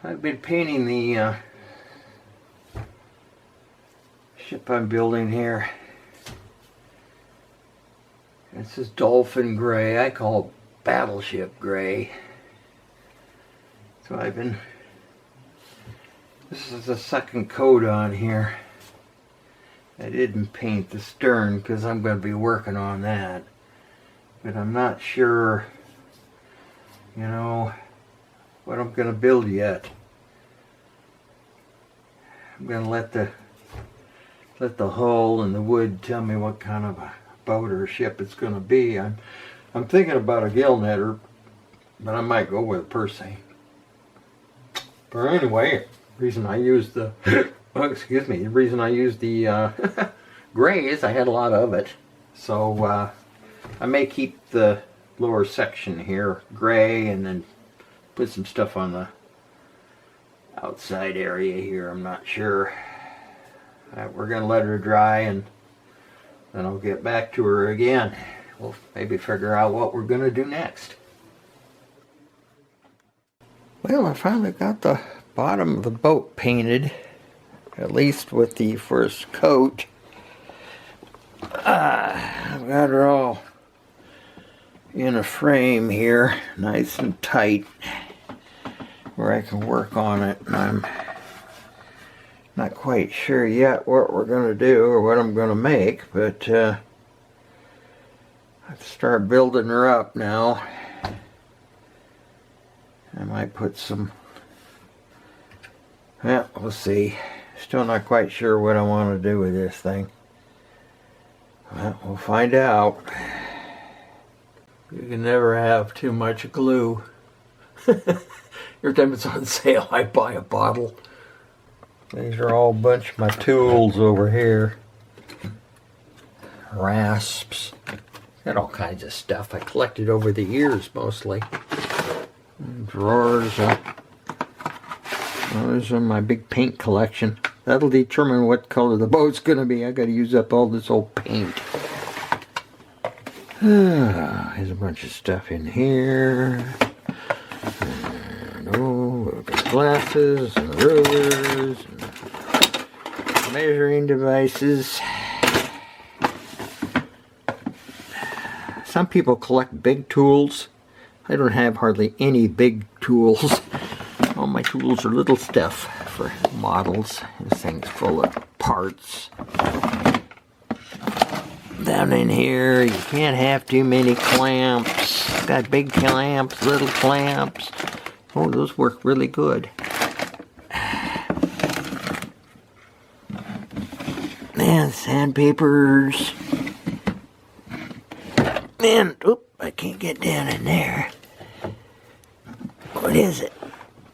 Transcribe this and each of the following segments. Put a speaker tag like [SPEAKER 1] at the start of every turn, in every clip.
[SPEAKER 1] I've been painting the ship I'm building here. This is dolphin gray. I call it battleship gray. So this is the second coat on here. I didn't paint the stern because I'm going to be working on that. But I'm not sure, you know, what I'm going to build yet. I'm going to let the hull and the wood tell me what kind of a boat or ship it's going to be. I'm thinking about a gill netter, but I might go with a Percy. But anyway, the reason I used the the reason I used the gray is I had a lot of it. So I may keep the lower section here gray and then put some stuff on the outside area here. I'm not sure. We're going to let her dry and then I'll get back to her again. We'll maybe figure out what we're going to do next. Well, I finally got the bottom of the boat painted, at least with the first coat. I've got her all in a frame here, nice and tight, where I can work on it. And I'm not quite sure yet what we're going to do or what I'm going to make, but I have to start building her up now. I might put some, yeah, we'll see. Still not quite sure what I want to do with this thing. Well, we'll find out. You can never have too much glue. Every time it's on sale, I buy a bottle. These are all a bunch of my tools over here. Rasps. Got all kinds of stuff I collected over the years, mostly. Drawers. Those are my big paint collection. That'll determine what color the boat's going to be. I got to use up all this old paint. There's a bunch of stuff in here. And, we've got glasses and rulers and measuring devices. Some people collect big tools. I don't have hardly any big tools. All my tools are little stuff for models. This thing's full of parts. Down in here, you can't have too many clamps. Got big clamps, little clamps. Oh, those work really good. And sandpapers. And, oop, I can't get down in there. What is it?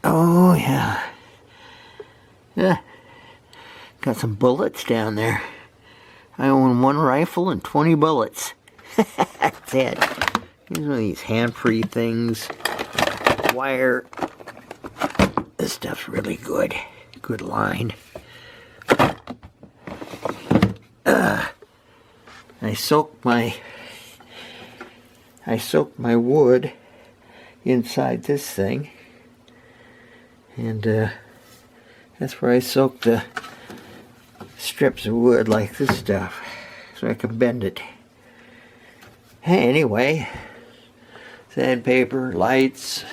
[SPEAKER 1] Oh, yeah. Yeah. Got some bullets down there. I own 1 rifle and 20 bullets. That's it. Here's one of these hand-free things. Wire. This stuff's really good. Good line. I soaked my wood inside this thing, and that's where I soak the strips of wood like this stuff, so I can bend it. Anyway, sandpaper, lights,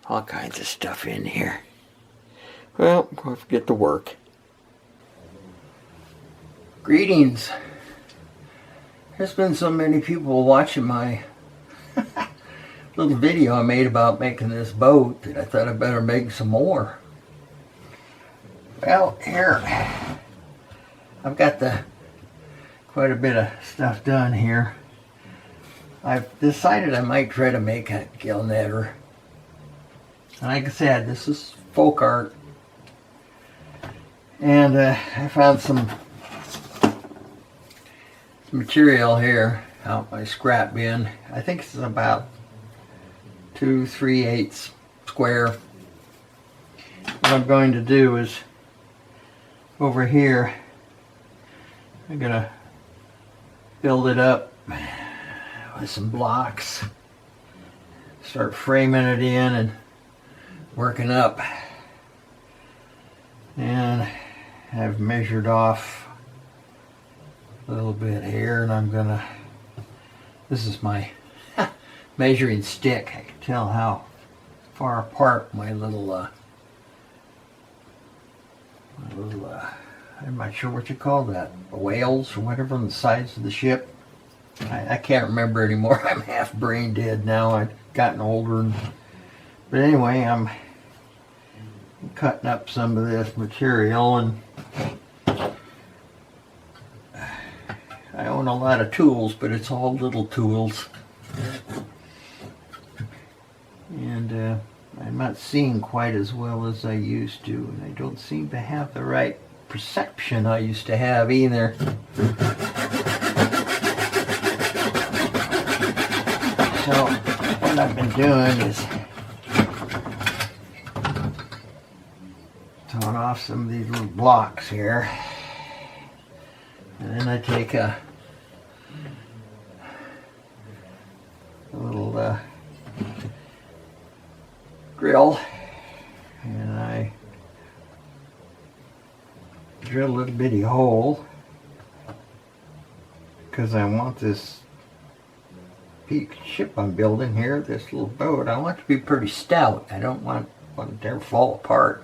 [SPEAKER 1] all kinds of stuff in here. Well, I'll get to work. Greetings. There's been so many people watching my little video I made about making this boat that I thought I better make some more. Well, here, I've got quite a bit of stuff done here. I've decided I might try to make a gill netter. Like I said, this is folk art. And I found some material here out my scrap bin. I think it's about 2 3/8 square. What I'm going to do is over here I'm gonna build it up with some blocks, start framing it in and working up, and I've measured off a little bit here, and I'm gonna, this is my measuring stick. I can tell how far apart my little I'm not sure what you call that, whales or whatever on the sides of the ship. I can't remember anymore. I'm half brain dead now. I've gotten older. But anyway, I'm cutting up some of this material, and I own a lot of tools, but it's all little tools. And I'm not seeing quite as well as I used to, and I don't seem to have the right perception I used to have either. So what I've been doing is throwing off some of these little blocks here, and then I take a little drill, and I drill a little bitty hole because I want this ship I'm building here, this little boat, I want it to be pretty stout. I don't want it to ever fall apart.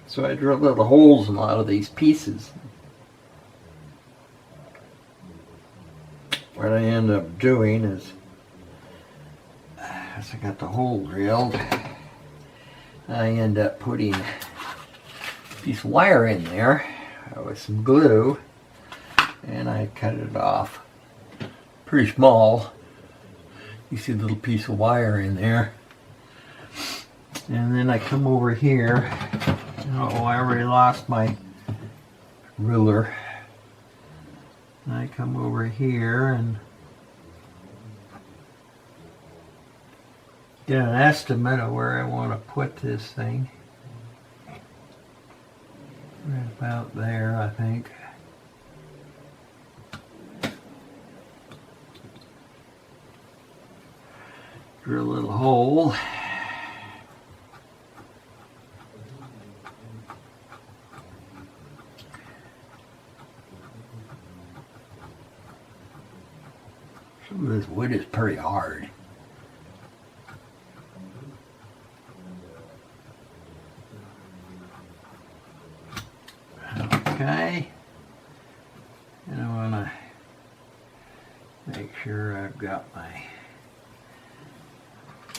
[SPEAKER 1] So I drill little holes in a lot of these pieces. What I end up doing is, as I got the hole drilled, I end up putting a piece of wire in there with some glue, and I cut it off pretty small. You see a little piece of wire in there, and then I come over here. Oh, I already lost my ruler. And I come over here and get an estimate of where I want to put this thing. Right about there, I think. Drill a little hole. Some of this wood is pretty hard. Okay. And I want to make sure I've got my...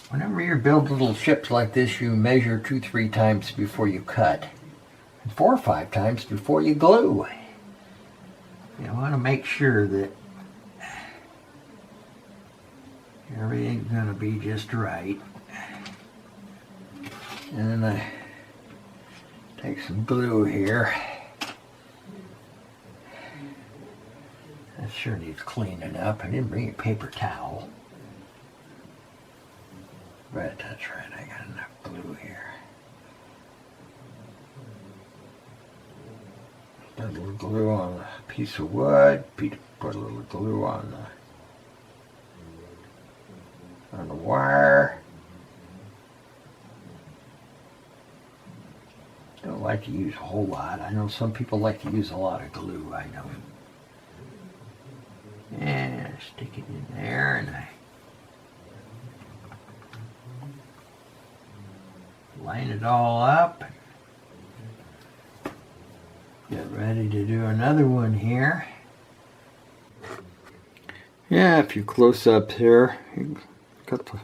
[SPEAKER 1] Whenever you're building little ships like this, you measure 2-3 times before you cut, and 4 or 5 times before you glue. You want to make sure that everything's going to be just right. And then I take some glue here. That sure needs cleaning up. I didn't bring a paper towel. But that's right, I got enough glue here. Put a little glue on a piece of wood, put a little glue on the wire. Don't like to use a whole lot. I know some people like to use a lot of glue, I know. And stick it in there, and I line it all up. Get ready to do another one here. Yeah, a few close-ups here. You got to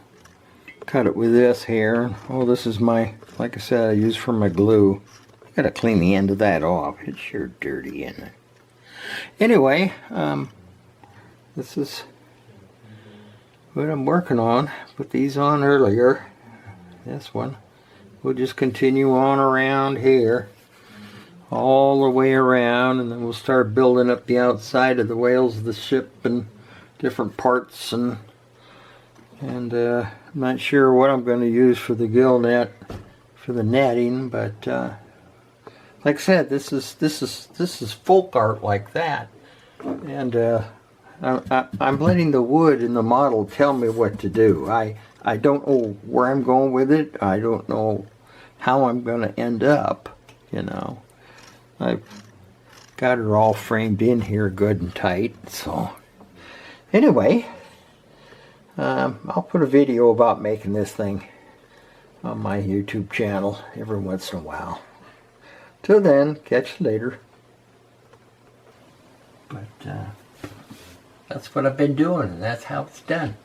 [SPEAKER 1] cut it with this here. Oh, this is my, like I said, I use for my glue. Gotta clean the end of that off. It's sure dirty, isn't it? Anyway, this is what I'm working on. Put these on earlier. This one. We'll just continue on around here, all the way around, and then we'll start building up the outside of the whales of the ship and different parts. And I'm not sure what I'm going to use for the gill net, for the netting, but like I said, this is folk art like that, and I'm letting the wood in the model tell me what to do. I I don't know where I'm going with it. I don't know how I'm going to end up, you know. I've got her all framed in here good and tight. So anyway, I'll put a video about making this thing on my YouTube channel every once in a while. Till then, catch you later. But that's what I've been doing, and that's how it's done.